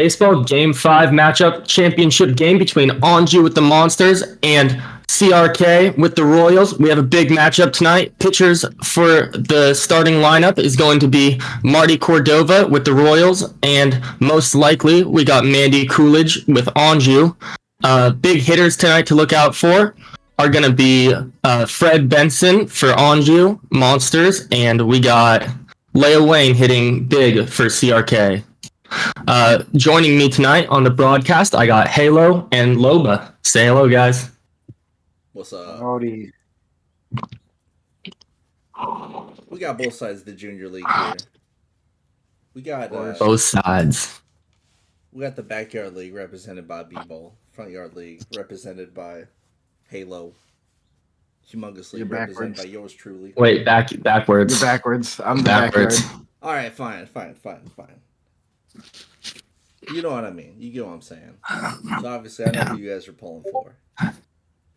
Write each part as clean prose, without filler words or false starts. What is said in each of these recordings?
Baseball Game 5 matchup championship game between Anjou with the Monsters and CRK with the Royals. We have a big matchup tonight. Pitchers for the starting lineup is going to be Marty Cordova with the Royals, and most likely we got Mandy Coolidge with Anjou. Big hitters tonight to look out for are going to be Fred Benson for Anjou Monsters, and we got Leah Wayne hitting big for CRK. Joining me tonight on the broadcast, I got Halo and Loba. Say hello, guys. What's up? Howdy. We got both sides of the junior league here. We got Both sides. we got the backyard league represented by BBOL, front yard league represented by Halo, humongous league You're represented backwards. by yours truly. Wait, backwards. You're backwards. I'm the Backwards. backyard. All right, fine. You know what I mean. You get what I'm saying. So obviously, I know who you guys are pulling for.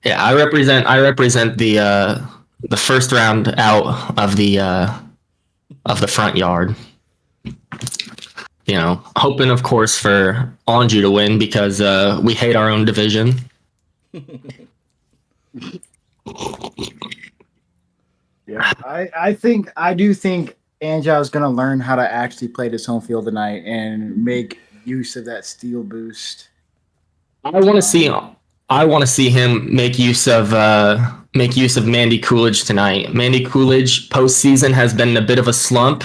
Yeah, I represent the first round out of the front yard. You know, hoping of course for Anjou to win because we hate our own division. Yeah, I do think Anjou is gonna learn how to actually play this home field tonight and make use of that steal boost. I want to see him make use of Mandy Coolidge tonight. Mandy Coolidge postseason has been a bit of a slump,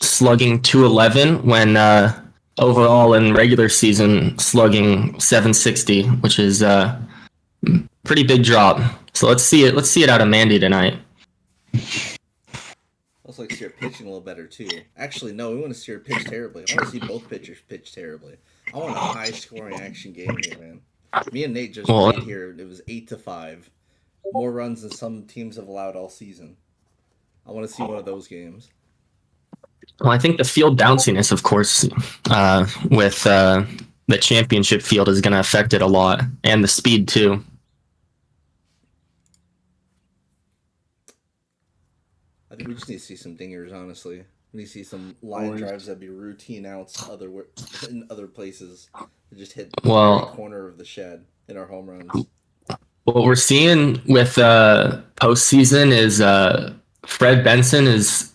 slugging 211 when overall in regular season slugging 760, which is pretty big drop. So let's see it out of Mandy tonight. Also, like to see her pitching a little better too. Actually, no, we want to see her pitch terribly. I want to see both pitchers pitch terribly. I want a high-scoring action game here, man. Me and Nate just played here. It was 8-5, more runs than some teams have allowed all season. I want to see one of those games. Well, I think the field bounciness, of course, with the championship field is going to affect it a lot, and the speed too. I think we just need to see some dingers, honestly. We need to see some line drives that be routine outs in other places that just hit the very corner of the shed in our home runs. What we're seeing with postseason is Fred Benson is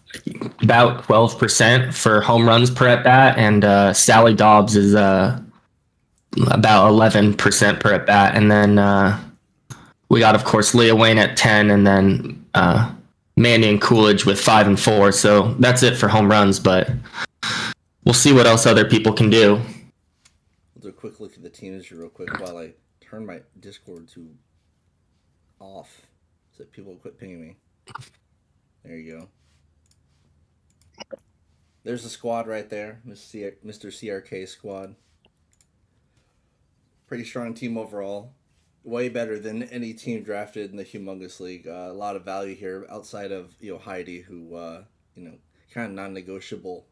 about 12% for home runs per at bat, and Sally Dobbs is about 11% per at bat, and then we got of course Leah Wayne at 10, and then Mandy and Coolidge with 5 and 4. So that's it for home runs, but we'll see what else other people can do. We'll do a quick look at the teams real quick while I turn my Discord to off so that people quit pinging me. There you go. There's the squad right there, Mr. CRK squad. Pretty strong team overall. Way better than any team drafted in the humongous league. A lot of value here outside of Heidi, who kind of non-negotiable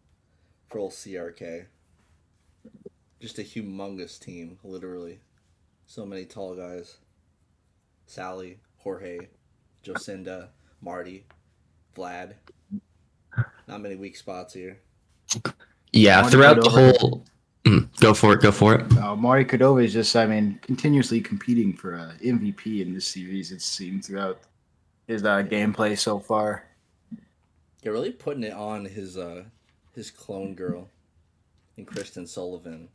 for old CRK. Just a humongous team, literally. So many tall guys. Sally, Jorge, Jocinda, Marty, Vlad. Not many weak spots here. Yeah, throughout the whole. Go for it. Marty Cordova is just, continuously competing for MVP in this series, it seems, throughout his gameplay so far. Yeah, really putting it on his clone girl and Kristen Sullivan.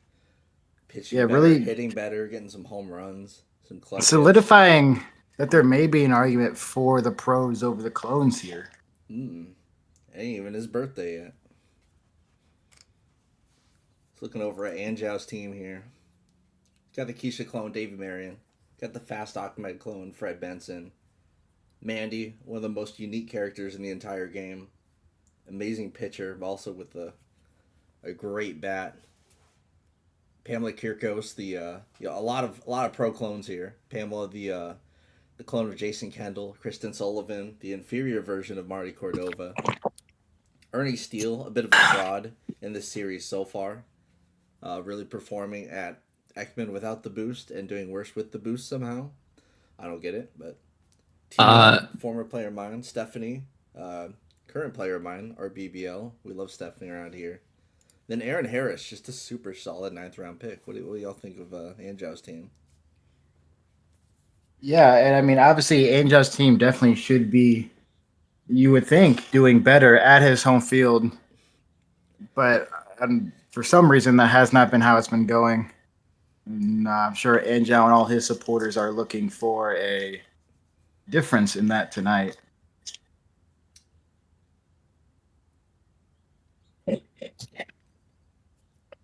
Pitching better, really hitting better, getting some home runs, some clutch. Solidifying that there may be an argument for the pros over the clones here. Ain't even his birthday yet. Looking over at Anjou's team here. Got the Keisha clone, Davey Marion. Got the fast Ahmed clone, Fred Benson. Mandy, one of the most unique characters in the entire game. Amazing pitcher, but also with a great bat. Pamela Kirkos, a lot of pro clones here. Pamela, the clone of Jason Kendall. Kristen Sullivan, the inferior version of Marty Cordova. Ernie Steele, a bit of a fraud in this series so far. Really performing at Ekman without the boost and doing worse with the boost somehow. I don't get it, but former player of mine, Stephanie, current player of mine, our BBL. We love Stephanie around here. Then Aaron Harris, just a super solid 9th-round pick. What do y'all think of Anjou's team? Yeah, and I mean, obviously, Angel's team definitely should be, you would think, doing better at his home field. But for some reason, that has not been how it's been going. And, I'm sure Angel and all his supporters are looking for a difference in that tonight.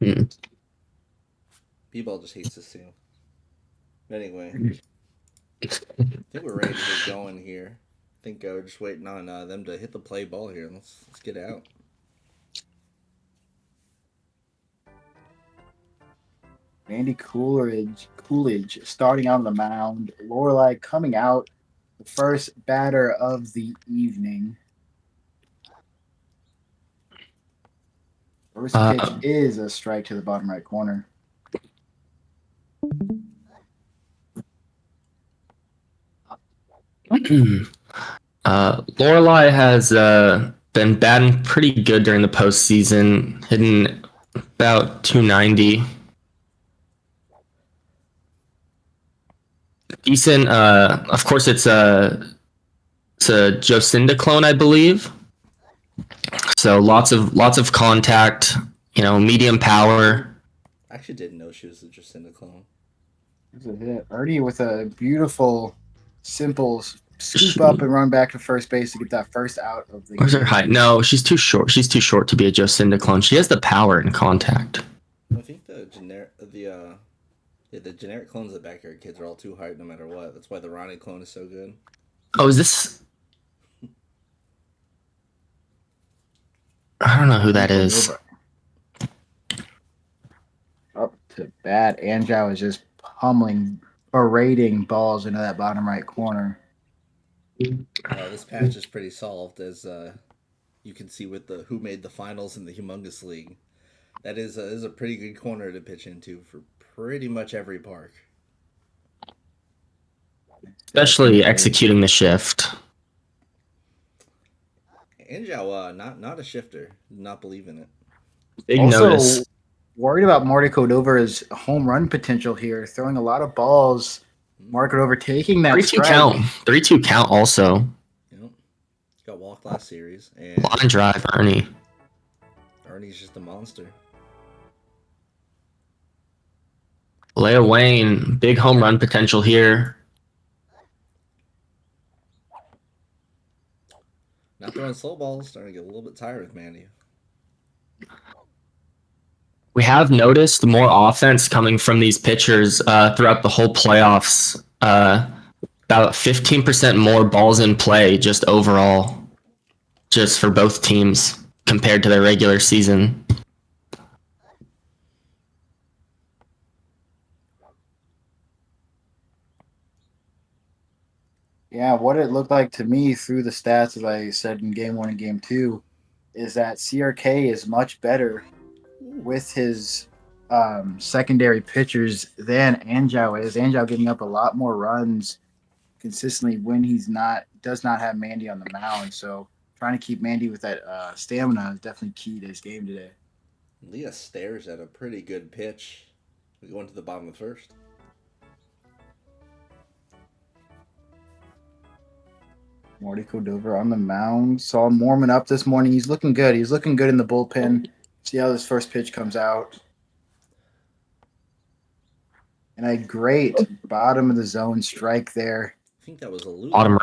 Hmm. BBOL just hates this team. But anyway, I think we're ready to get going here. I think we're just waiting on them to hit the play ball here. Let's get out. Andy Coolidge starting on the mound. Lorelei coming out, the first batter of the evening. First pitch is a strike to the bottom right corner. Lorelei has been batting pretty good during the postseason, hitting about 290. Decent. Of course, it's a Jocinda clone, I believe. So lots of contact. Medium power. I actually didn't know she was a Jacinda clone. There's a hit. Ernie with a beautiful, simple scoop up and run back to first base to get that first out of the Where's her game. height? No, she's too short. She's too short to be a Jocinda clone. She has the power and contact. I think the generic clones of the Backyard Kids are all too hard no matter what. That's why the Ronnie clone is so good. Oh, is this? I don't know who that is. Up to bat. Anjou is just pummeling, berating balls into that bottom right corner. This patch is pretty solved, as you can see with the who made the finals in the Humongous League. That is a pretty good corner to pitch into for pretty much every park. Especially executing the shift. Anjou, not a shifter. Not believe in it. Big Also, notice. worried about Marty Cordova's home run potential here, throwing a lot of balls. Marty Cordova taking that 3-2 strike. count. 3-2 count also. Yep. Got walked last series. And Line drive, Ernie. Ernie's just a monster. Leia Wayne, big home run potential here. Not throwing slow balls. Starting to get a little bit tired with Mandy. We have noticed more offense coming from these pitchers throughout the whole playoffs. About 15% more balls in play just overall, just for both teams compared to their regular season. Yeah, what it looked like to me through the stats, as I said in game 1 and game 2, is that CRK is much better with his secondary pitchers than Anjou is. Anjou giving up a lot more runs consistently when does not have Mandy on the mound. So trying to keep Mandy with that stamina is definitely key to his game today. Leah stares at a pretty good pitch. We go into the bottom of the first. Marty Cordova on the mound. Saw him warming up this morning. He's looking good. He's looking good in the bullpen. See how this first pitch comes out. And a great bottom of the zone strike there. I think that was a loop. Bottom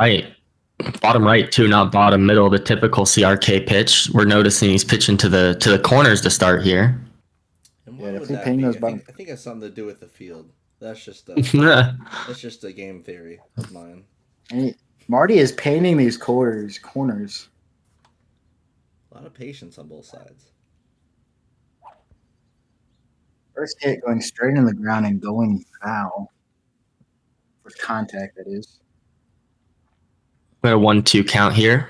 right too, not bottom middle. The typical CRK pitch. We're noticing he's pitching to the corners to start here. And Yeah, what would definitely that paying be? those I bottom. think it has something to do with the field. That's just That's just a game theory of mine. Marty is painting these corners. A lot of patience on both sides. First hit going straight in the ground and going foul. For contact, that is. Got a 1-2 count here.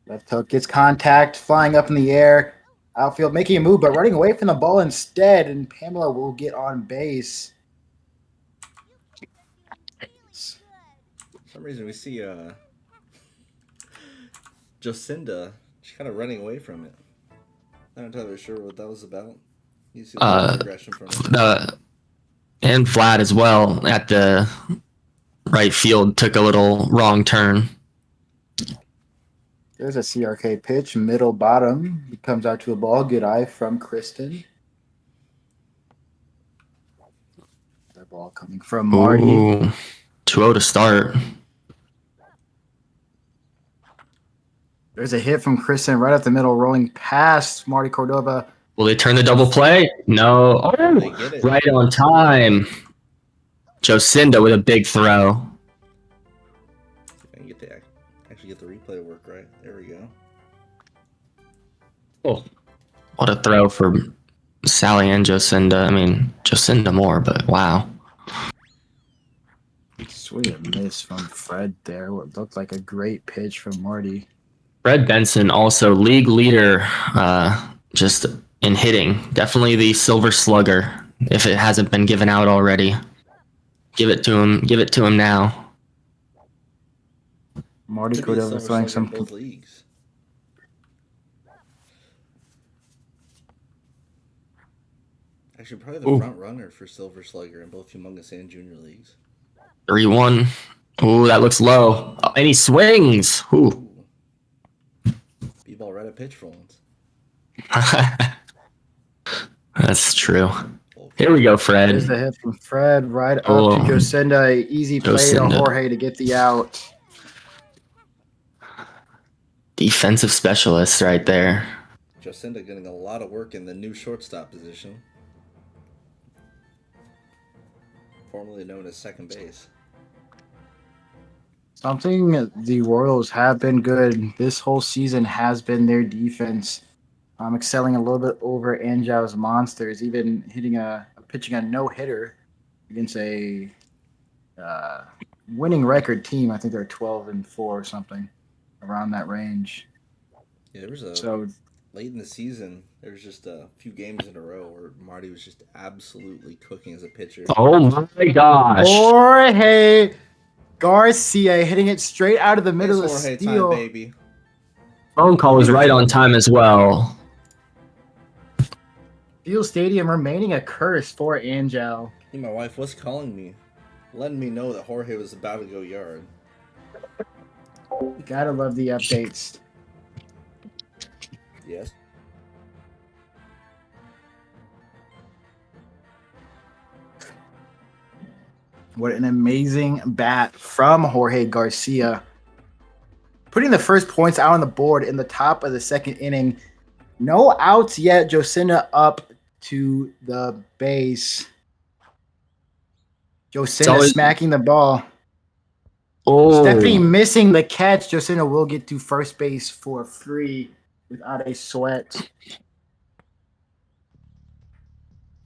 Left hook gets contact, flying up in the air. Outfield making a move, but running away from the ball instead, and Pamela will get on base. For some reason we see Jocinda, she's kind of running away from it. Not entirely sure what that was about. You see a little Uh, regression from her. and Vlad as well at the right field took a little wrong turn. There's a CRK pitch, middle bottom. He comes out to a ball. Good eye from Kristen. The ball coming from Marty. Ooh, 2-0 to start. There's a hit from Kristen right up the middle, rolling past Marty Cordova. Will they turn the double play? No. They Oh, get it. right on time. Jocinda with a big throw. See if I can get to actually get the replay to work right. There we go. Oh, what a throw for Sally and Jocinda. I mean, Jocinda more, but wow. Sweet miss from Fred there. What looked like a great pitch from Marty. Fred Benson, also league leader, just in hitting. Definitely the silver slugger, if it hasn't been given out already. Give it to him. Give it to him now. Marty Could be the Cordova Silver throwing Slugger some. in both leagues. Actually, probably the Ooh. front runner for Silver Slugger in both Humongous and Junior leagues. 3-1. Ooh, that looks low. Oh, and he swings. Ooh. B-ball right at pitch for once. That's true. Here we go, Fred. There's the hit from Fred right up Oh. to Jocinda. Easy play to Jocinda. Jorge to get the out. Defensive specialist right there. Jocinda getting a lot of work in the new shortstop position. Formerly known as second base. Something the Royals have been good this whole season has been their defense. Excelling a little bit over Angel's Monsters, even pitching a no-hitter against a winning record team. I think they're 12-4 or something around that range. Yeah, there was late in the season, there was just a few games in a row where Marty was just absolutely cooking as a pitcher. Oh my gosh. Jorge Garcia hitting it straight out of the middle of Jorge steel. time, baby. Phone call was right on time as well. Steel Stadium remaining a curse for Angel. Hey, my wife was calling me, letting me know that Jorge was about to go yard. You gotta love the updates. Yes. What an amazing bat from Jorge Garcia. Putting the first points out on the board in the top of the second inning. No outs yet. Jocinda up to the base. Jocinda smacking the ball. Oh. Stephanie missing the catch. Jocinda will get to first base for free without a sweat.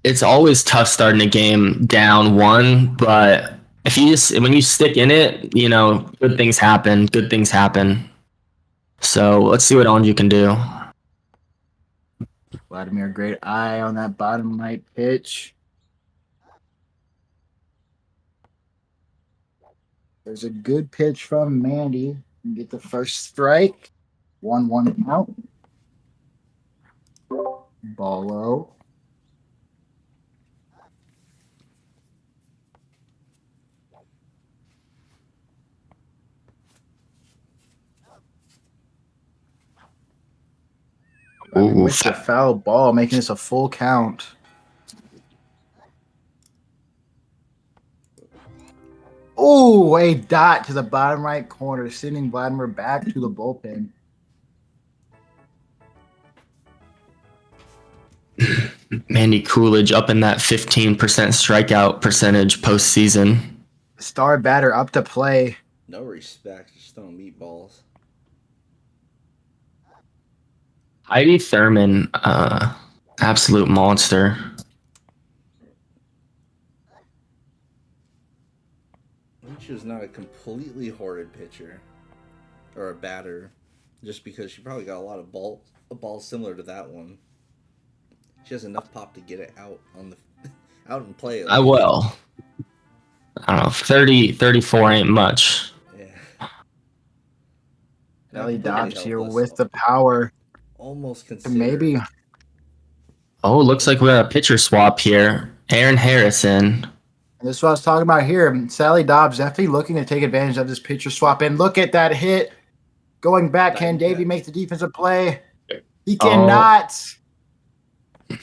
It's always tough starting a game down one, but when you stick in it, good things happen. Good things happen. So let's see what Anju can do. Vladimir, great eye on that bottom right pitch. There's a good pitch from Mandy. Get the first strike. 1-1 count. Ball low. With the foul ball, making this a full count. Oh, a dot to the bottom right corner, sending Vladimir back to the bullpen. Mandy Coolidge up in that 15% strikeout percentage postseason. Star batter up to play. No respect, just throwing meatballs. Heidi Thurman, absolute monster. She was not a completely horrid pitcher or a batter, just because she probably got a balls similar to that one. She has enough pop to get it out out and play. I will. I don't know. 34 ain't much. Yeah. Sally Not completely Dobbs here helpless. with the power Almost to considered. maybe. Oh, looks like we got a pitcher swap here. Aaron Harrison. And this is what I was talking about here. Sally Dobbs definitely looking to take advantage of this pitcher swap. And look at that hit. Going back, can Davey make the defensive play? He cannot. And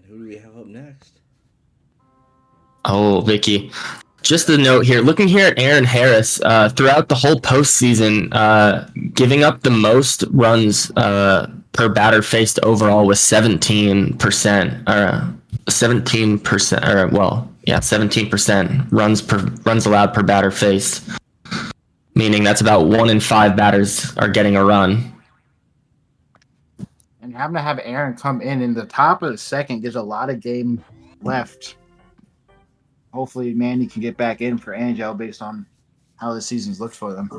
who do we have up next? Oh, Vicky. Just a note here. Looking here at Aaron Harris, throughout the whole postseason, giving up the most runs per batter faced overall was 17%, or 17%, or well, yeah, 17% runs allowed per batter faced, meaning that's about 1 in 5 batters are getting a run. And having to have Aaron come in the top of the second gives a lot of game left. Hopefully, Mandy can get back in for Angel based on how the season's looked for them.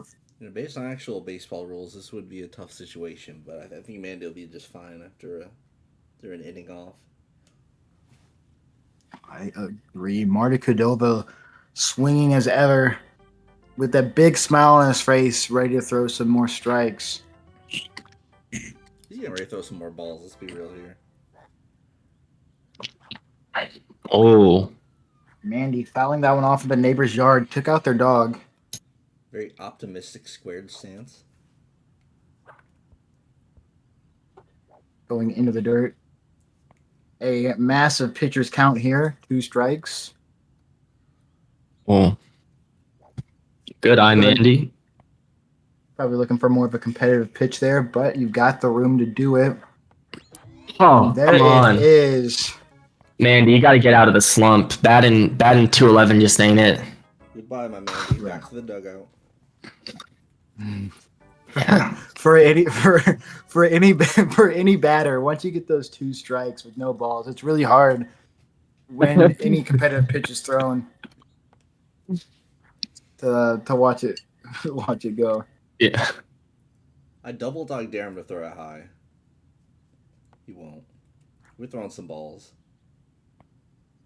Based on actual baseball rules, this would be a tough situation, but I think Mandy will be just fine after an inning off. I agree. Marty Cordova swinging as ever with that big smile on his face, ready to throw some more strikes. He's getting ready to throw some more balls, let's be real here. Oh. Mandy fouling that one off of the neighbor's yard, took out their dog. Very optimistic squared stance. Going into the dirt. A massive pitcher's count here. 2 strikes. Oh. Good eye, Mandy. Probably looking for more of a competitive pitch there, but you've got the room to do it. Oh, there come on. It is. Mandy, you got to get out of the slump. Batting 211 just ain't it. Goodbye, my Mandy. Back to the dugout. Yeah. for any batter, once you get those 2 strikes with no balls, it's really hard when any competitive pitch is thrown to watch it go. Yeah. I double dog dare him to throw it high. He won't. We're throwing some balls.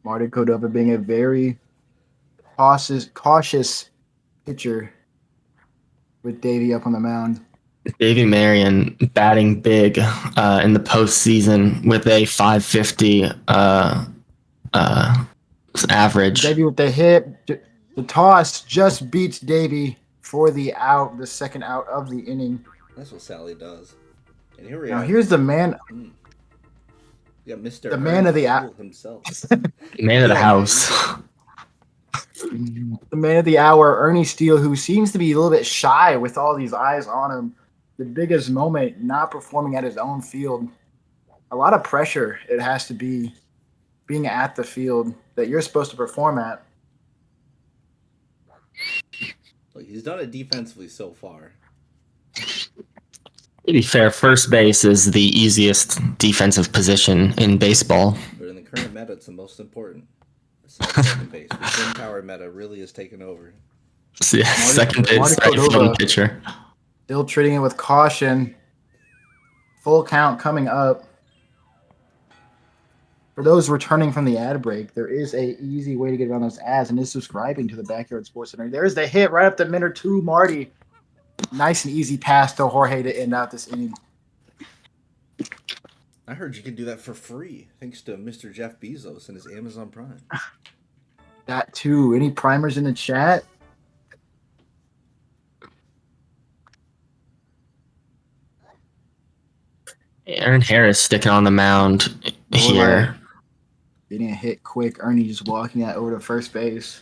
Marty Cordova being a very cautious pitcher with Davey up on the mound. Davey Marion batting big in the postseason with a 550 average. Davey with the hit. The toss just beats Davey for the out, the second out of the inning. That's what Sally does. And here we Now are. here's the man. Yeah, Mr. The man of the hour himself. Man of the house. The man of the hour, Ernie Steele, who seems to be a little bit shy with all these eyes on him. The biggest moment, not performing at his own field. A lot of pressure it has to be being at the field that you're supposed to perform at. Look, he's done it defensively so far. To be fair, first base is the easiest defensive position in baseball. But in the current meta, it's the most important. Second base. The Twin Tower meta really has taken over. Yeah, second base, right field pitcher. Still treating it with caution. Full count coming up. For those returning from the ad break, there is a easy way to get around those ads, and is subscribing to the Backyard Sports Center. There's the hit right up the middle to Marty. Nice and easy pass to Jorge to end out this inning. I heard you could do that for free, thanks to Mr. Jeff Bezos and his Amazon Prime. That too. Any primers in the chat? Aaron Harris sticking on the mound here. Getting a hit quick. Ernie just walking that over to first base.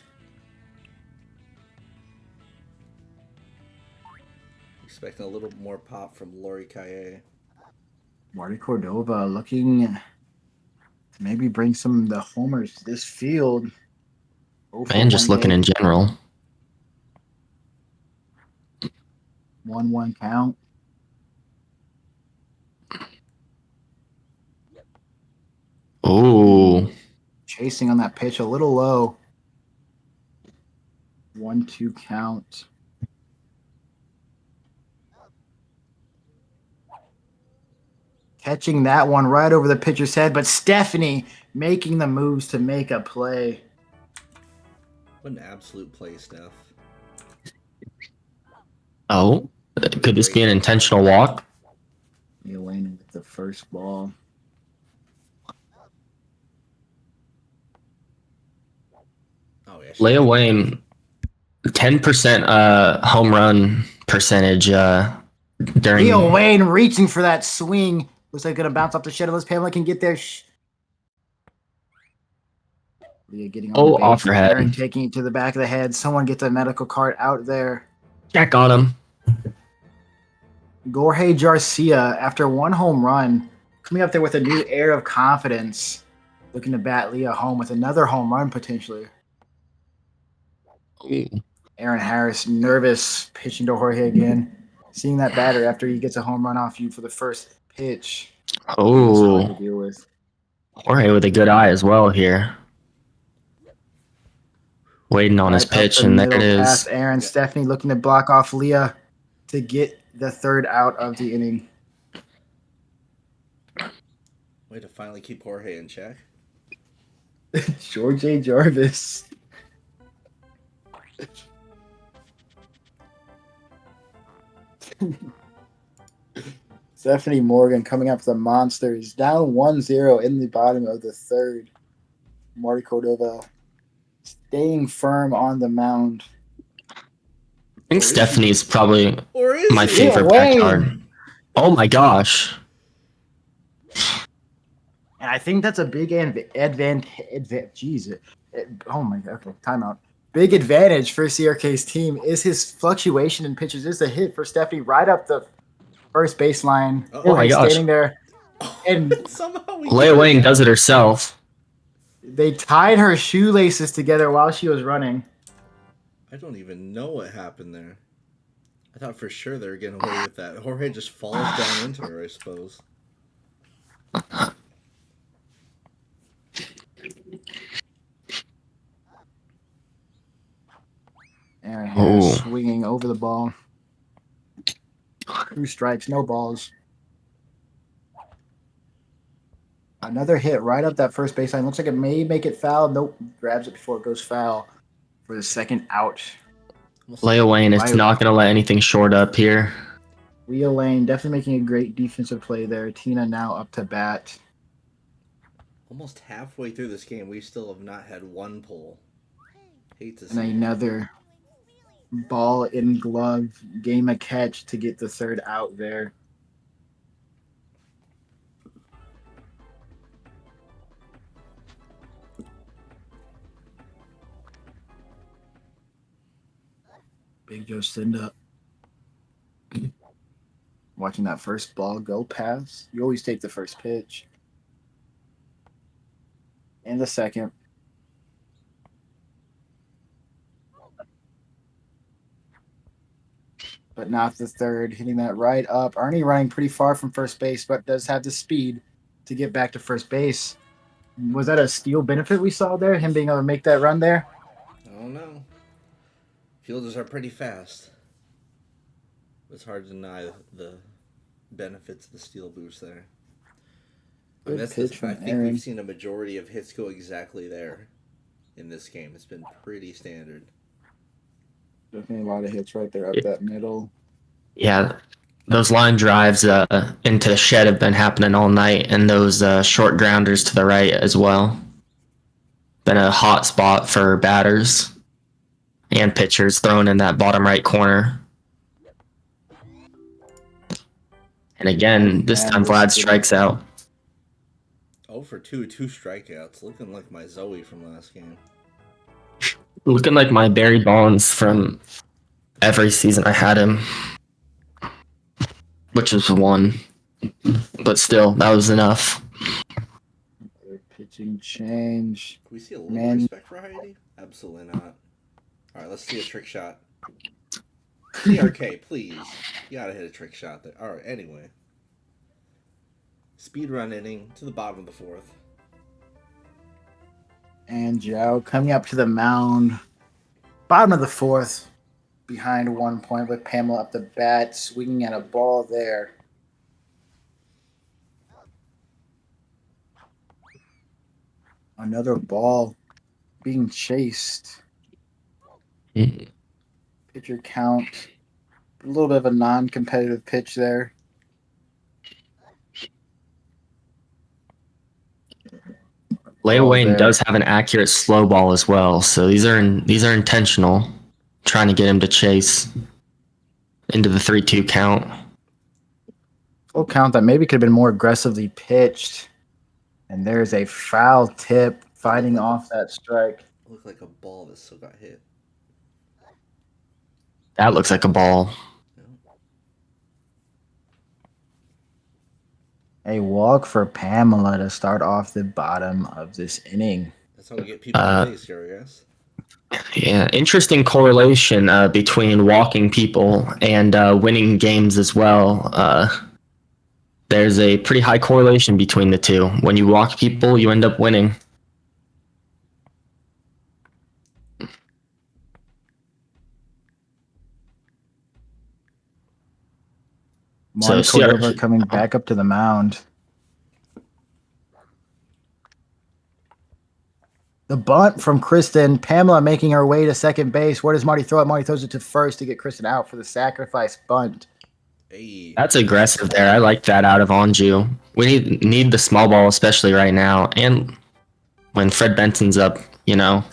Expecting a little more pop from Lori Kaye. Marty Cordova looking to maybe bring some of the homers to this field. And just looking in general. 1-1 count. Ooh. Chasing on that pitch a little low. 1-2 count. Catching that one right over the pitcher's head, but Stephanie making the moves to make a play. What an absolute play, Steph. Oh, could this be an intentional walk? Leah Wayne with the first ball. Oh yeah. Leah Wayne, 10% home run percentage during. Leah Wayne reaching for that swing. Looks like gonna bounce off the shed unless Pamela can get there. Leah getting on Oh, base. off her head. Aaron taking it to the back of the head. Someone gets a medical cart out there. Check on him. Jorge Garcia, after one home run, coming up there with a new air of confidence, looking to bat Leah home with another home run potentially. Ooh. Aaron Harris nervous pitching to Jorge again. Seeing that batter after he gets a home run off you for the first pitch. It's hard Oh, to deal with. Jorge with a good eye as well here. Waiting on his Right up pitch, the and there it middle is. past Aaron. Yeah. Stephanie looking to block off Leah to get the third out of the inning. Way to finally keep Jorge in check. George A. Jarvis. Stephanie Morgan coming up for the Monsters. Down 1-0 in the bottom of the third. Marty Cordova staying firm on the mound. I think Stephanie's probably Or is my he? favorite Wayne. backyard. Oh my gosh. And I think that's a big advantage. Jeez. Oh my God. Okay, timeout. Big advantage for CRK's team is his fluctuation in pitches. This is a hit for Stephanie right up the first baseline. Oh my gosh. Standing there. And Somehow we Leah Wayne does it herself. they tied her shoelaces together while she was running. I don't even know what happened there. I thought for sure they were getting away with that. Jorge just falls down into her, I suppose. Aaron Harris Oh. swinging over the ball. 2 strikes, no balls. Another hit right up that first baseline. Looks like it may make it foul. Nope. Grabs it before it goes foul for the second out. Leah Wayne is not going to let anything short up here. Leah Lane definitely making a great defensive play there. Tina now up to bat. Almost halfway through this game, we still have not had one pull. Hate to And see it. another ball in glove, game a catch to get the third out there. Big Joe stand up. Watching that first ball go past. You always take the first pitch. And the second. But not the third. Hitting that right up. Arnie running pretty far from first base, but does have the speed to get back to first base. Was that a steal benefit we saw there? Him being able to make that run there? I don't know. Fielders are pretty fast. It's hard to deny the benefits of the steal boost there. Good That's pitch from I think Aaron. we've seen a majority of hits go exactly there in this game. It's been pretty standard. Definitely a lot of hits right there up that middle. Yeah, those line drives into the shed have been happening all night, and those short grounders to the right as well. Been a hot spot for batters and pitchers thrown in that bottom right corner. And again, this time Vlad strikes out. 0 for 2, 2 strikeouts. Looking like my Zoe from last game. Looking like my Barry Bonds from every season I had him, which was 1. But still, that was enough. Pitching change. Can we see a little respect for Heidi? Absolutely not. All right, let's see a trick shot. CRK, please. You gotta hit a trick shot there. All right, anyway. Speed run inning to the bottom of the 4th. And Joe coming up to the mound. Bottom of the 4th. Behind 1 point with Pamela up the bat. Swinging at a ball there. Another ball being chased. Mhm. Pitcher count A little bit of a non-competitive pitch there. Lei Ball Wayne there. does have an accurate slow ball as well, so these are intentional, trying to get him to chase into the 3-2 count. Full count that maybe could have been more aggressively pitched. And there's a foul tip fighting off that strike. Looked like a ball that still got hit. That looks like a ball. A walk for Pamela to start off the bottom of this inning. That's how we get people on base here, I guess. Yeah, interesting correlation between walking people and winning games as well. There's a pretty high correlation between the two. When you walk people, you end up winning. Marty So, Cordova coming back up to the mound. The bunt from Kristen. Pamela making her way to second base. Where does Marty throw it? Marty throws it to first to get Kristen out for the sacrifice bunt. Hey. That's aggressive there. I like that out of Anju. We need the small ball, especially right now. And when Fred Benson's up, you know.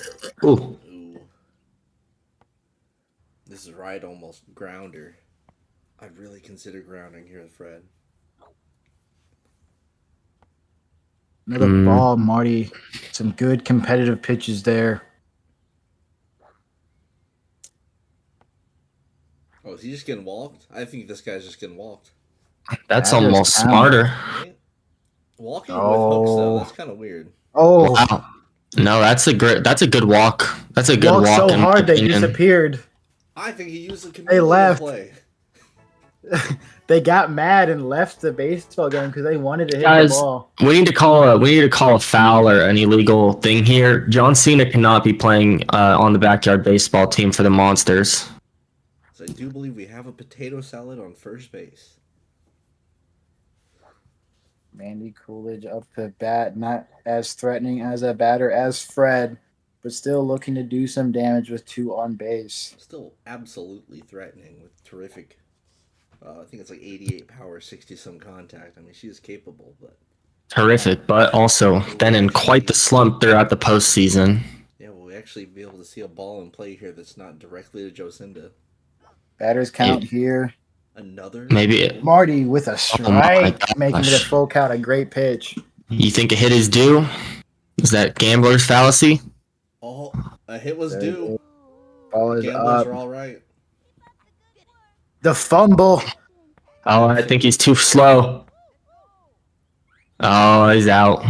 Ooh. This is right, almost grounder. I'd really consider grounding here with Fred. Another ball, Marty. Some good competitive pitches there. Oh, is he just getting walked? I think this guy's just getting walked. That's almost smarter. Right? Walking with hooks, though, that's kind of weird. Oh. Wow. No, that's a good walk. That's a good walk. So hard they disappeared. I think he used the chameleon left. play. They got mad and left the baseball game because they wanted to hit Guys, the ball. We need to call a foul or an illegal thing here. John Cena cannot be playing on the backyard baseball team for the Monsters. So I do believe we have a potato salad on first base. Mandy Coolidge up to bat, not as threatening as a batter as Fred, but still looking to do some damage with 2 on base. Still absolutely threatening with terrific. I think it's like 88 power, 60-some contact. I mean, she is capable, but... Terrific, but also then in quite the slump throughout the postseason. Yeah, will we actually be able to see a ball in play here that's not directly to Jocinda? Batters count here. Another? Maybe Marty with a strike, making it a full count, a great pitch. You think a hit is due? Is that gambler's fallacy? Oh, a hit was due. Ball is Gamblers up. are all right. The fumble. Oh, I think he's too slow. Oh, he's out.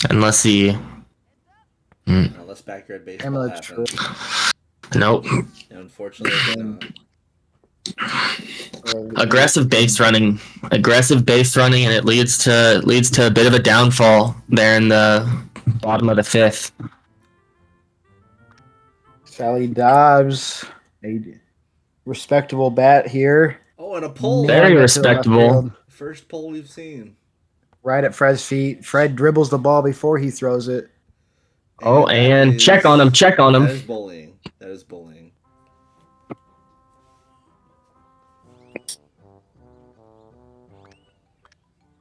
Unless he... Unless backyard baseball happens. Nope. And unfortunately, it's not. Aggressive base running, and it leads to a bit of a downfall there in the bottom of the 5th. Sally Dobbs, a respectable bat here. Oh, and a pull. Very respectable. First pull we've seen. Right at Fred's feet. Fred dribbles the ball before he throws it. And check on him. That is bullying.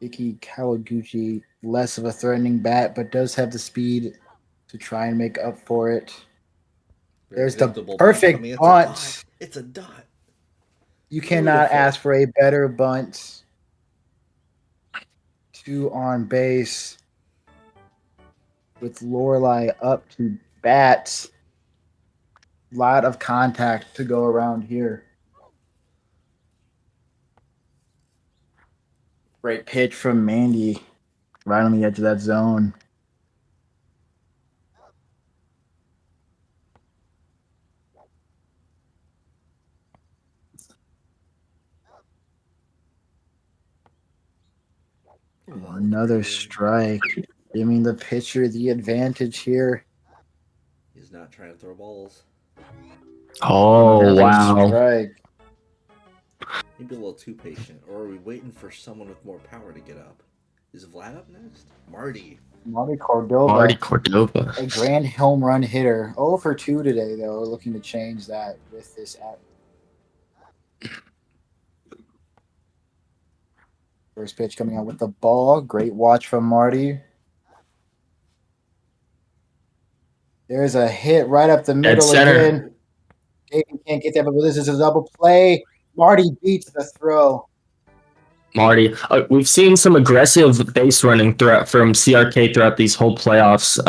Iki Kawaguchi, less of a threatening bat, but does have the speed to try and make up for it. There's the perfect bunt. It's a dot. You cannot ask for a better bunt. 2 on base with Lorelei up to bat. Lot of contact to go around here. Great pitch from Mandy. Right on the edge of that zone. Another strike. Giving the pitcher the advantage here. He's not trying to throw balls. Oh, wow. Strike. Maybe a little too patient. Or are we waiting for someone with more power to get up? Is Vlad up next? Marty Cordova. A grand home run hitter. 0 for 2 today, though. Looking to change that with this app. First pitch coming out with the ball. Great watch from Marty. There's a hit right up the middle center. again. Davey can't get that, but this is a double play. Marty beats the throw. Marty, we've seen some aggressive base running throughout from CRK throughout these whole playoffs.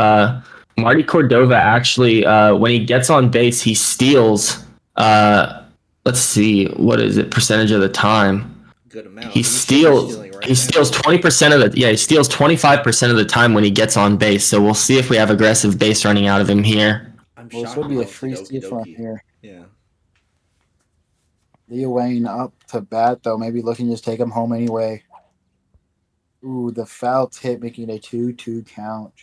Marty Cordova actually, when he gets on base, he steals. Let's see, what is it? Percentage of the time. Good amount. He should be steals. stealing right He now. steals 20% of the. Yeah, he steals 25% of the time when he gets on base. So we'll see if we have aggressive base running out of him here. I'm Well, this shocked would we be a don't see free Doki steal from Doki. here. Yeah. Leo Wayne up to bat, though, maybe looking to just take him home anyway. Ooh, the foul tip making a 2-2 count.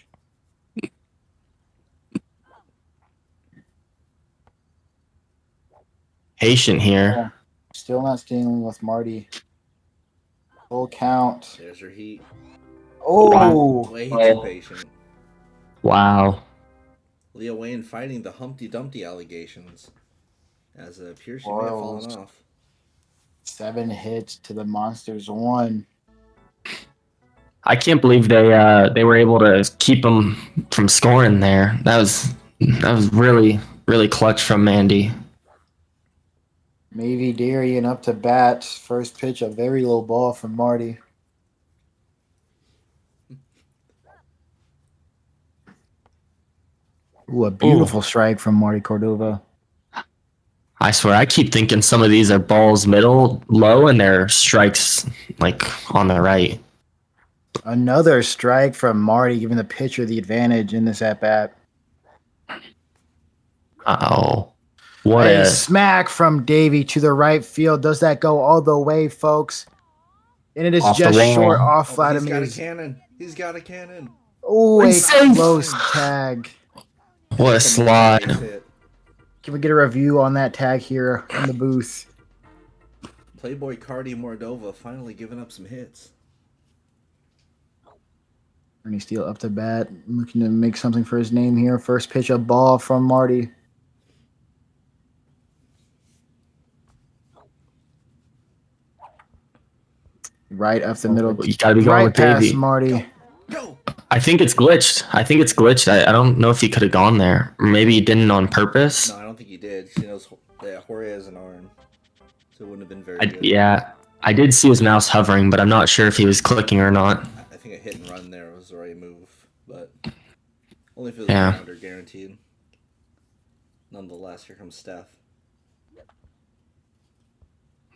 Patient here. Oh, still not stealing with Marty. Full count. There's her heat. Oh, Way too patient. Wow. Leo Wayne fighting the Humpty Dumpty allegations, as it appears she may have Royals. fallen off. 7 hits to the Monsters 1. I can't believe they were able to keep him from scoring there. That was really clutch from Mandy. Maybe Darian up to bat. First pitch, a very low ball from Marty. Ooh, a beautiful strike from Marty Cordova. I swear, I keep thinking some of these are balls middle, low, and they're strikes like on the right. Another strike from Marty, giving the pitcher the advantage in this at bat. Oh, what a a smack from Davey to the right field. Does that go all the way, folks? And it is Off just the wall. short off He's Vladimir's. got a cannon. He's got a cannon. Oh, a It's safe. close tag. what a slide. Base hit. Can we get a review on that tag here in the booth? Playboy Cardi Mordova finally giving up some hits. Ernie Steele up to bat, looking to make something for his name here. First pitch, a ball from Marty. Right up the middle. You gotta be going Right with past Davey. Marty. Go. I think it's glitched. I don't know if he could have gone there. Or maybe he didn't on purpose. No, I don't think he did. She knows that Jorge has an arm, so it wouldn't have been very good. Yeah, I did see his mouse hovering, but I'm not sure if he was clicking or not. I think a hit and run there was the right move, but only if it was Yeah. a rounder guaranteed. Nonetheless, here comes Steph.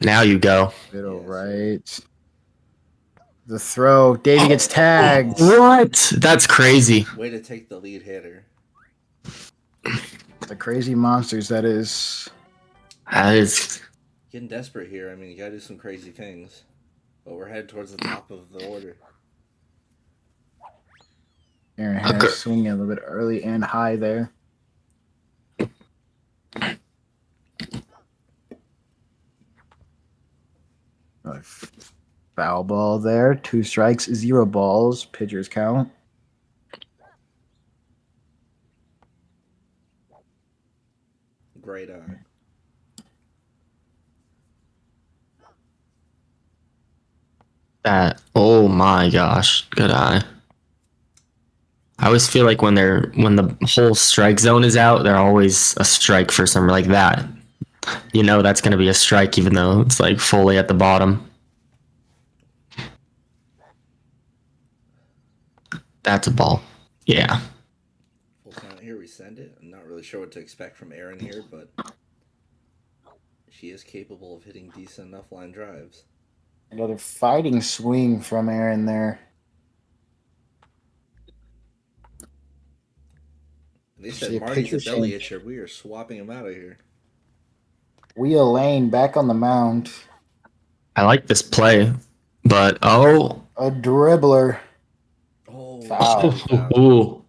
Now you go. Middle Yes. right. The throw. Davey gets tagged. What? That's crazy. Way to take the lead hitter. The crazy monsters, that is. That is. Getting desperate here. I mean, you gotta do some crazy things. But we're headed towards the top of the order. Aaron Harris swinging a little bit early and high there. Foul ball there. 2 strikes, 0 balls. Pitchers count. Great eye. That. Oh my gosh. Good eye. I always feel like when the whole strike zone is out, they're always a strike for some like that. You know that's gonna be a strike even though it's like fully at the bottom. That's a ball. Yeah. Full count here. We send it. I'm not really sure what to expect from Erin here, but she is capable of hitting decent enough line drives. Another fighting swing from Aaron there. They See said a Marty's a pitcher belly change. itcher. We are swapping him out of here. Wheel Lane back on the mound. I like this play, but oh. A dribbler. Oh, Foul. Ooh.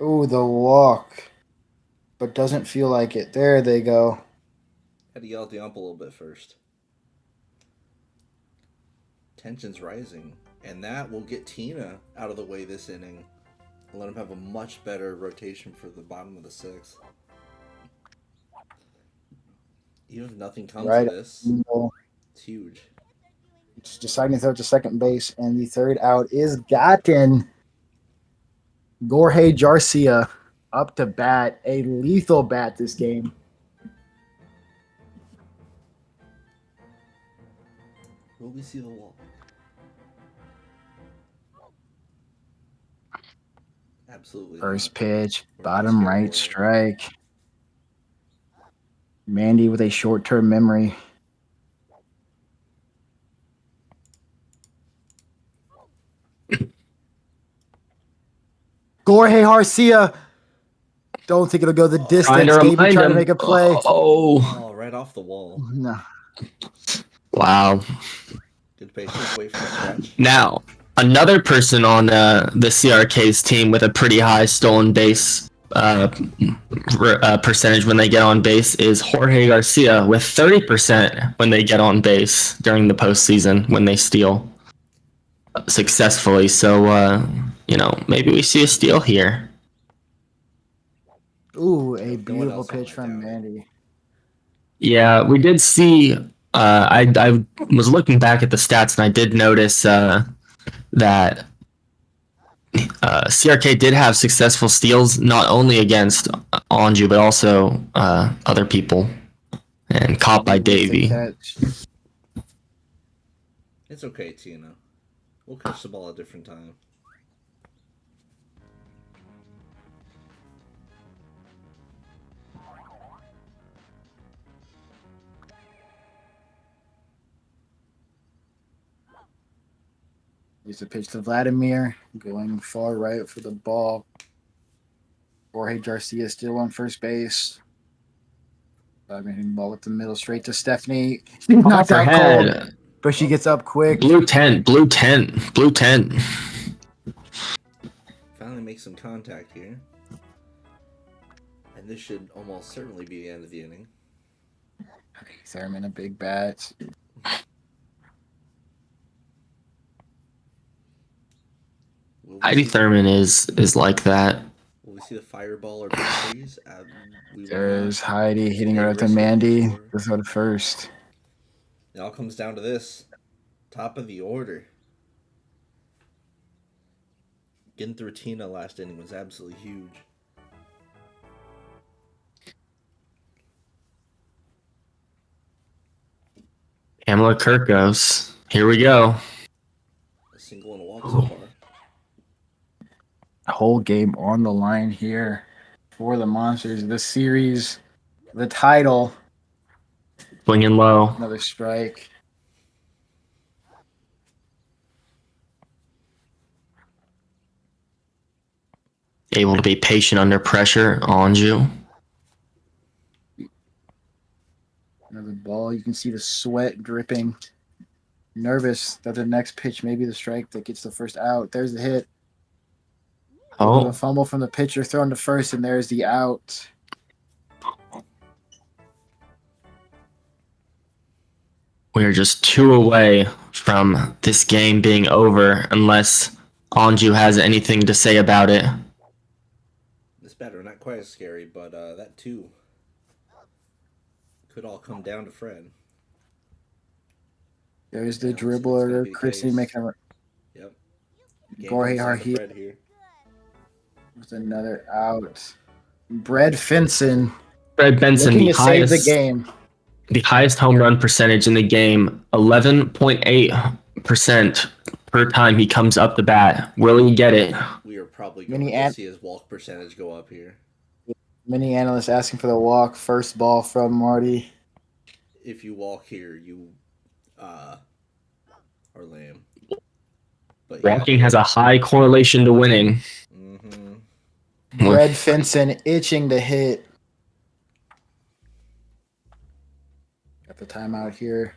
Ooh, the walk. But doesn't feel like it. There they go. Had to yell at the ump a little bit first. Tension's rising. And that will get Tina out of the way this inning. Let him have a much better rotation for the bottom of the 6th. Even if nothing comes Right. of this, it's huge. It's deciding to throw to second base, and the third out is gotten. Jorge Garcia up to bat, a lethal bat this game. Will we see the wall? Absolutely. First not. pitch, We're not bottom scared right Jorge. strike. Mandy with a short-term memory. Jorge Garcia. Don't think it'll go the Trying distance. to Davey remind trying to him. make a play. Oh, right off the wall. No. wow. Good patience. Wait for the stretch. Now, another person on the CRK's team with a pretty high stolen base percentage when they get on base is Jorge Garcia with 30% when they get on base during the postseason when they steal successfully. So, maybe we see a steal here. Ooh, a No one beautiful else on pitch my from down. Mandy. Yeah, we did see. I was looking back at the stats and I did notice that CRK did have successful steals not only against Anju but also other people, and caught by Missed the Davey. catch. It's okay, Tina. We'll catch the ball a different time. Here's the pitch to Vladimir, going far right for the ball. Jorge Garcia still on first base. Vladimir hitting the ball up the middle, straight to Stephanie. She's knocked out cold, but she gets up quick. Blue tent. Finally make some contact here. And this should almost certainly be the end of the inning. Okay, Thurman, a big bat. Heidi Thurman is like that. Will we see the fireball or big freeze? There's Heidi hitting her to Mandy. Let's go to first. It all comes down to this. Top of the order. Getting through Tina last inning was absolutely huge. Pamela Kirkos. Here we go. A single and a walk so far. Whole game on the line here for the Monsters. The series, the title. Swinging low. Another strike. Able to be patient under pressure. Anju. Another ball. You can see the sweat dripping. Nervous that the next pitch may be the strike that gets the first out. There's the hit. A fumble from the pitcher thrown to first, and there's the out. We're just 2 away from this game being over unless Anju has anything to say about it. This batter, not quite as scary, but that too could all come down to Fred. There's the dribbler, Chrissy making a... Yep. Jorge Garcia. With another out. Brad Finson. Fred Benson, looking to save the game. The highest home run percentage in the game, 11.8% per time he comes up the bat. Will he get it? We are probably going to see his walk percentage go up here. Many analysts asking for the walk. First ball from Marty. If you walk here, you are lame. But walking has a high correlation to winning. Mm-hmm. Brad Finson itching to hit. Got the timeout here.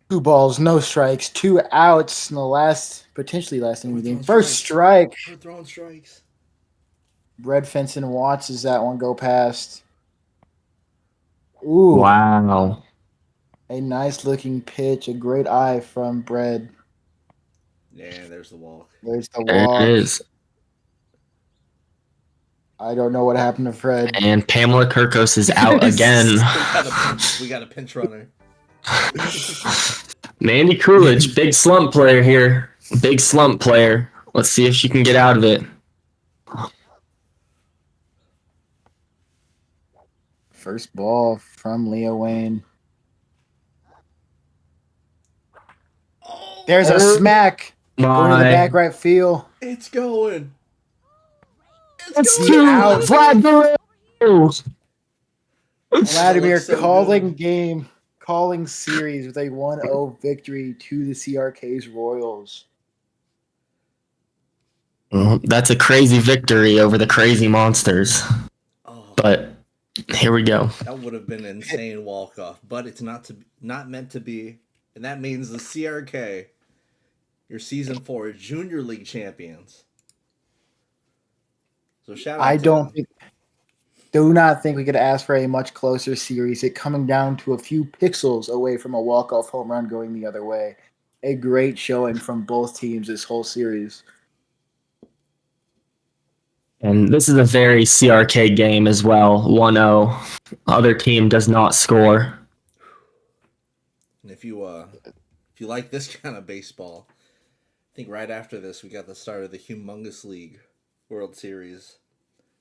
Two balls, no strikes, 2 outs in the potentially last inning of the game. First strike. We're throwing strikes. Brad Finson watches that one go past. Ooh. Wow. A nice looking pitch, a great eye from Brad. Yeah, there's the walk. There's the There walk. it is. I don't know what happened to Fred. And Pamela Kirkos is out again. We got a pinch runner. Mandy Coolidge, big slump player here. Big slump player. Let's see if she can get out of it. First ball from Leah Wayne. Oh, There's a smack. Going to the back right field. it's going. Let's going. do out. Vladimir. Vladimir so calling good. calling series with a 1-0 victory to the CRK's Royals. Well, that's a crazy victory over the crazy monsters. Oh, But here we go. that would have been an insane walk off, but it's not meant to be, and that means the CRK, your season 4 Junior League champions. So shout out. Do not think we could ask for a much closer series. It coming down to a few pixels away from a walk-off home run going the other way. A great showing from both teams this whole series. And this is a very CRK game as well. 1-0. Other team does not score. And if you like this kind of baseball, I think right after this we got the start of the Humongous League World Series.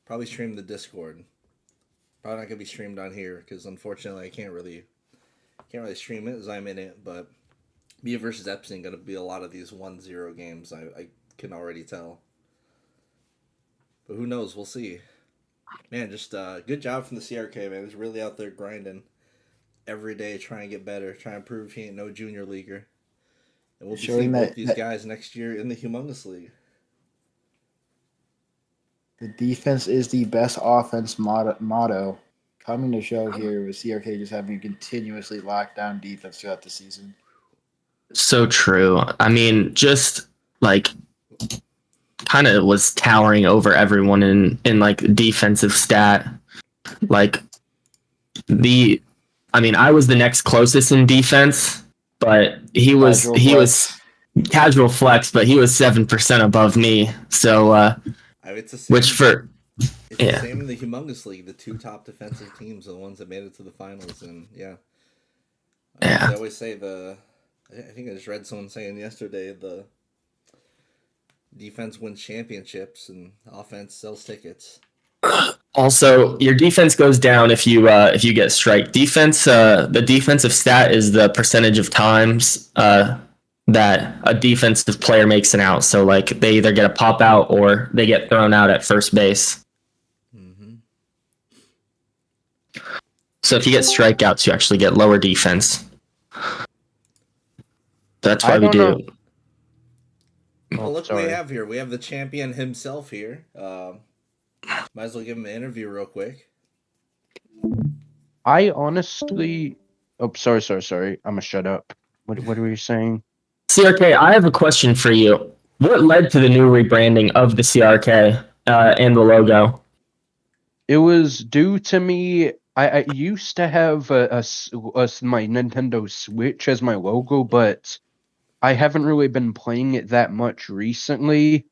Probably stream the Discord. Probably not gonna be streamed on here because unfortunately I can't really stream it as I'm in it. But me versus Epstein gonna be a lot of these 1-0 games. I can already tell. But who knows? We'll see. Man, just good job from the CRK, man. He's really out there grinding every day, trying to get better, trying to prove he ain't no junior leaguer. And we'll be seeing both these guys next year in the Humongous League. The defense is the best offense motto. Coming to show here with CRK just having a continuously locked down defense throughout the season. So true. I mean, just like kind of was towering over everyone in like defensive stat. Like I was the next closest in defense, but he was casual flex, but he was 7% above me. So it's the same, it's yeah. the same in the Humongous League. The two top defensive teams are the ones that made it to the finals, and I always say I think I just read someone saying yesterday the defense wins championships and offense sells tickets. Also, your defense goes down if you get strike. Defense, the defensive stat is the percentage of times that a defensive player makes an out. So like they either get a pop out or they get thrown out at first base. Mm-hmm. So if you get strikeouts, you actually get lower defense. That's why we do. Well, look what we have here. We have the champion himself here. Might as well give him an interview real quick. I honestly... Oh, sorry. I'm gonna shut up. What were you saying? CRK, I have a question for you. What led to the new rebranding of the CRK and the logo? It was due to me... I used to have my Nintendo Switch as my logo, but I haven't really been playing it that much recently.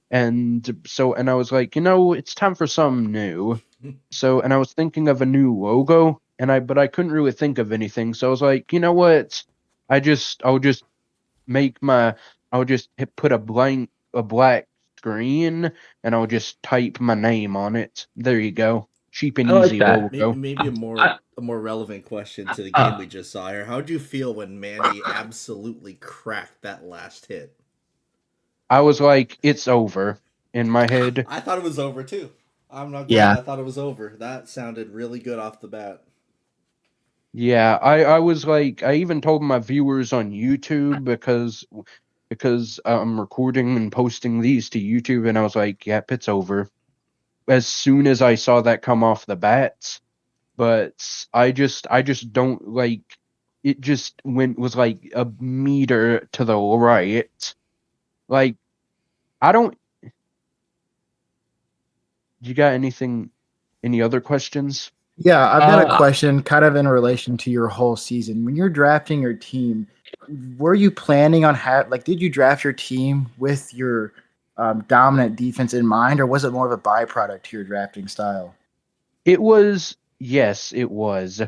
And I was like, it's time for something new. And I was thinking of a new logo, but I couldn't really think of anything. So I was like, you know what? I'll just put a black screen, and I'll just type my name on it. There you go. Cheap and easy logo. Maybe a more relevant question to the game we just saw here. How did you feel when Mandy absolutely cracked that last hit? I was like, it's over in my head. I thought it was over too. I'm not going. I thought it was over. That sounded really good off the bat. Yeah, I was like, I even told my viewers on YouTube because I'm recording and posting these to YouTube, and I was like, yep, it's over. As soon as I saw that come off the bat, but I just don't like it. Just was like a meter to the right. Like, I don't. You got any other questions? Yeah, I've got a question kind of in relation to your whole season. When you're drafting your team, were you planning on did you draft your team with your dominant defense in mind, or was it more of a byproduct to your drafting style? It was, yes, it was.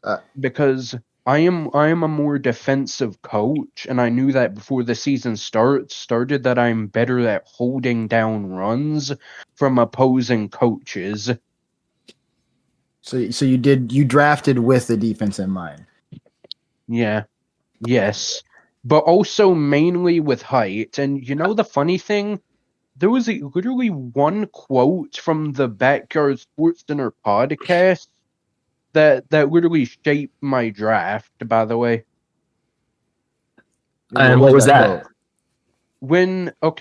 Uh, Because I am a more defensive coach, and I knew that before the season started that I'm better at holding down runs from opposing coaches. so you drafted with the defense in mind. Yeah, yes, but also mainly with height. And you know the funny thing, there was literally one quote from the Backyard Sports Center podcast that literally shaped my draft. By the way. And What what was that that? quote?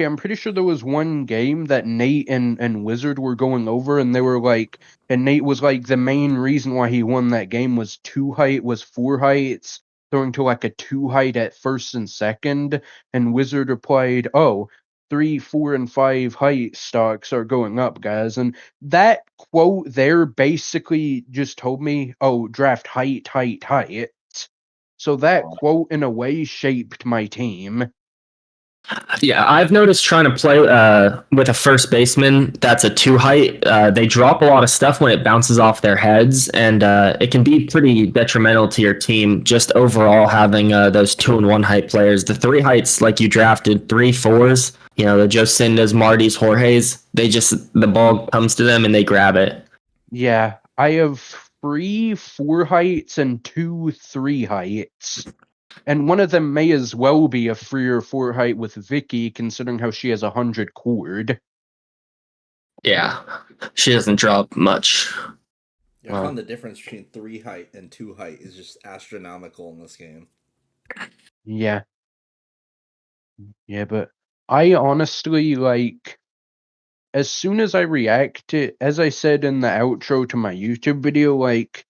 I'm pretty sure there was one game that Nate and Wizard were going over, and they were like, and Nate was like, the main reason why he won that game was 2 height, was 4 heights, throwing to like a 2 height at first and second, and Wizard replied, "Oh, 3, 4, and 5 height stocks are going up, guys." And that quote there basically just told me, "Oh, draft height, height, height." So that quote, in a way, shaped my team. Yeah, I've noticed trying to play with a first baseman that's a 2 height. They drop a lot of stuff when it bounces off their heads, and it can be pretty detrimental to your team just overall having those 2 and 1 height players. The 3 heights, like you drafted, 3 4s, the Jocindas, Martys, Jorge's, the ball comes to them and they grab it. Yeah, I have 3 4 heights and 2 3 heights. And one of them may as well be a 3 or 4 height with Vicky, considering how she has 100 cord. Yeah, she doesn't drop much. I found the difference between 3 height and 2 height is just astronomical in this game. Yeah. Yeah, but I honestly, like, as soon as I react to, as I said in the outro to my YouTube video, like,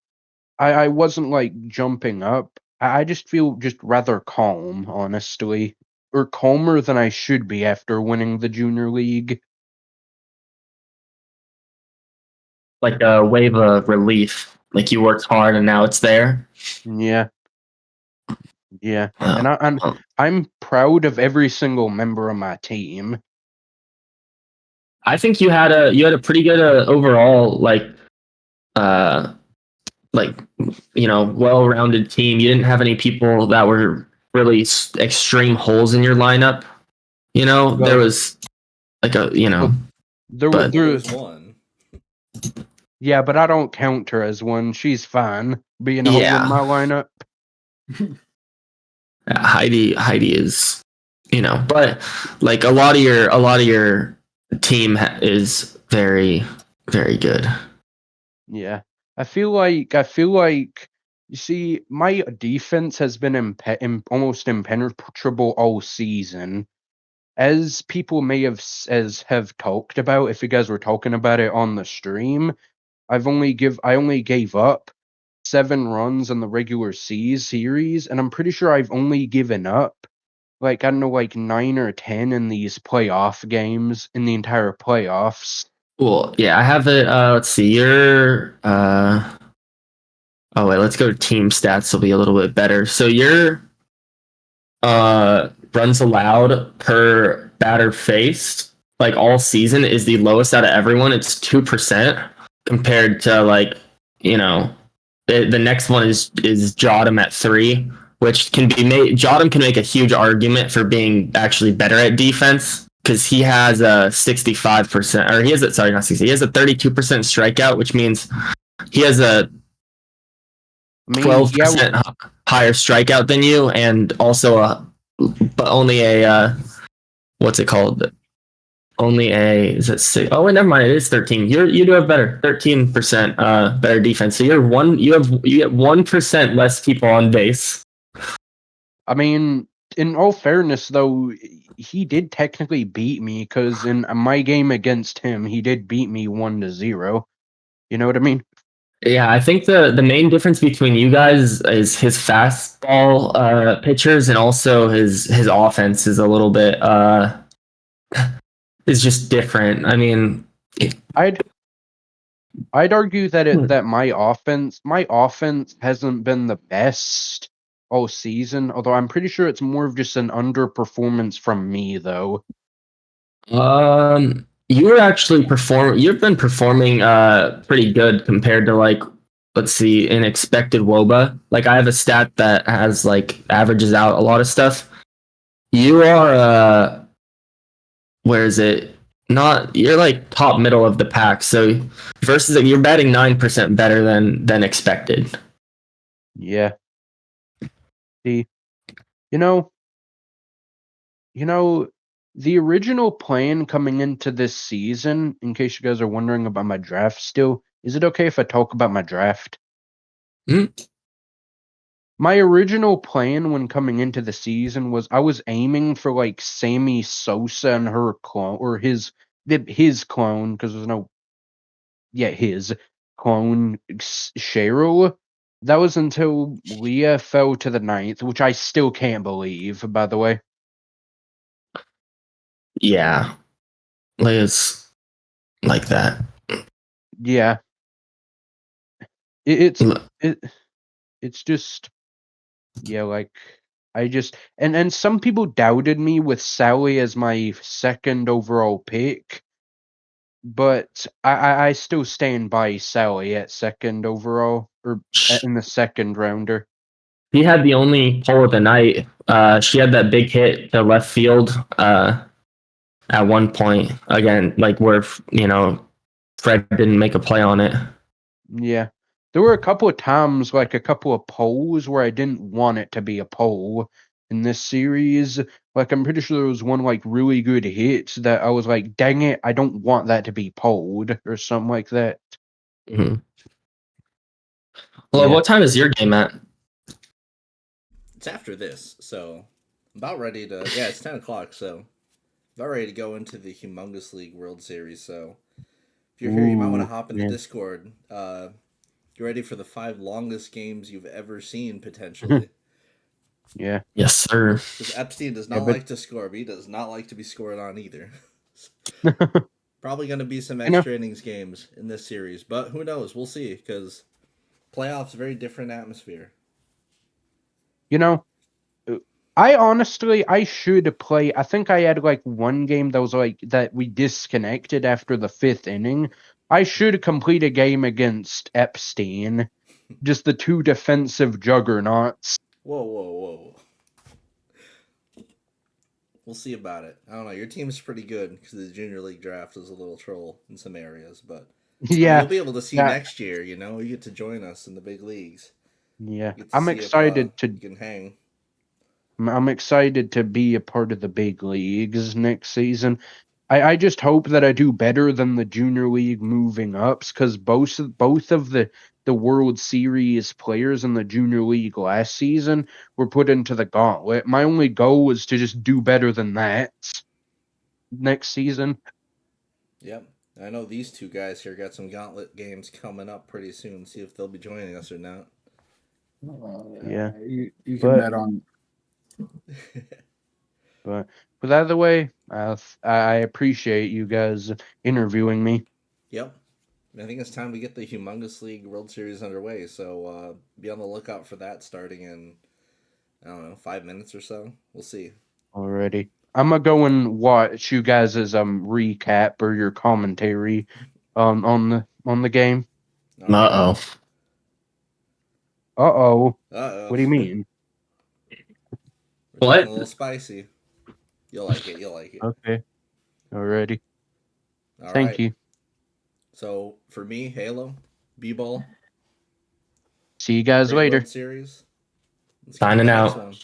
I wasn't like jumping up. I just feel just rather calm, honestly. Or calmer than I should be after winning the Junior League. Like a wave of relief. Like you worked hard and now it's there. Yeah. Yeah. Oh, And oh. I'm proud of every single member of my team. I think you had a pretty good overall uh like well-rounded team. You didn't have any people that were really extreme holes in your lineup. There Well, was like there but There's one. yeah, but I don't count her as one. She's fine being a hole in my yeah, lineup. Heidi is but like a lot of your team is very very good. Yeah. I feel like you see, my defense has been almost impenetrable all season. As people may have talked about, if you guys were talking about it on the stream, I only gave up 7 runs in the regular series, and I'm pretty sure I've only given up like, I don't know, like 9 or 10 in these playoff games in the entire playoffs. Well, yeah, I have it. Let's see. You're. Oh wait, let's go to team stats. Will be a little bit better. So your runs allowed per batter faced, like all season, is the lowest out of everyone. It's 2% compared to the next one is Jodham at 3, which can be made. Jodham can make a huge argument for being actually better at defense because he has a 65%, or he has a, sorry, not 60. He has a 32% strikeout, which means he has a I mean, 12% higher strikeout than you, and also but only a what's it called? Only a is it 6? Oh wait, never mind. It is 13. You do have better 13% better defense. So you get 1% less people on base. I mean, in all fairness, though, he did technically beat me because in my game against him, he did beat me 1-0. You know what I mean? Yeah, I think the main difference between you guys is his fastball pitchers, and also his offense is a little bit is just different. I mean, I'd argue that that my offense hasn't been the best all season. Although I'm pretty sure it's more of just an underperformance from me, though. You were actually you've been performing pretty good compared to like, let's see, an expected WOBA. Like I have a stat that has like averages out a lot of stuff. You are where is it? Not you're like top middle of the pack. So versus you're batting 9% better than expected. Yeah. See, you know, you know, the original plan coming into this season, in case you guys are wondering about my draft still, is it okay if I talk about my draft? Hmm? My original plan when coming into the season was I was aiming for like Sammy Sosa and her clone, or his clone, because there's no, yeah, his clone, Cheryl. That was until Leah fell to the 9th, which I still can't believe, by the way. Yeah, like it's like that. Yeah, it's it, it's just, yeah, like I just, and some people doubted me with Sally as my second overall pick, but I still stand by Sally at second overall, or in the second rounder. He had the only pull of the night. She had that big hit to left field at one point again, like where Fred didn't make a play on it. Yeah. There were a couple of times, like a couple of polls, where I didn't want it to be a poll in this series. Like, I'm pretty sure there was one, like, really good hit that I was like, dang it, I don't want that to be polled, or something like that. Mm-hmm. Well, Yeah. what time is your game at? It's after this, so I'm about ready to. Yeah, it's 10 o'clock, so about ready to go into the Humongous League World Series. So if you're here, you might want to Ooh, hop in the man. Discord. Get ready for the 5 longest games you've ever seen potentially. Yeah. Yes, sir. Because Epstein does Yeah, not but like to score, but he does not like to be scored on either. I Probably going to be some know, extra innings games in this series, but who knows? We'll see. Because playoffs, very different atmosphere. you know, I honestly, I should play. I think I had like one game that was like that we disconnected after the 5th inning. I should complete a game against Epstein. Just the two defensive juggernauts. Whoa, whoa, whoa. We'll see about it. I don't know. Your team's pretty good because the junior league draft is a little troll in some areas, but I mean, Yeah, you'll be able to see yeah, next year. You get to join us in the big leagues. yeah. You get to I'm see if excited you to. can hang. I'm excited to be a part of the big leagues next season. I just hope that I do better than the junior league moving ups, because both of the World Series players in the junior league last season were put into the gauntlet. My only goal was to just do better than that next season. Yep. I know these two guys here got some gauntlet games coming up pretty soon. See if they'll be joining us or not. Yeah, You can but bet on. but but either way, I appreciate you guys interviewing me. Yep. I think it's time we get the Humongous League World Series underway. So be on the lookout for that starting in, I don't know, 5 minutes or so. We'll see. Already, I'm gonna go and watch you guys' recap or your commentary on the game. All Uh right. oh. Uh-oh. Uh oh. What do you mean? We're talking a What? little spicy. You'll like it. You'll like it. Okay. Already. All Thank right. you. So for me, Halo, B-Ball, See you guys great later. World Series. Let's get to Signing the next out. one.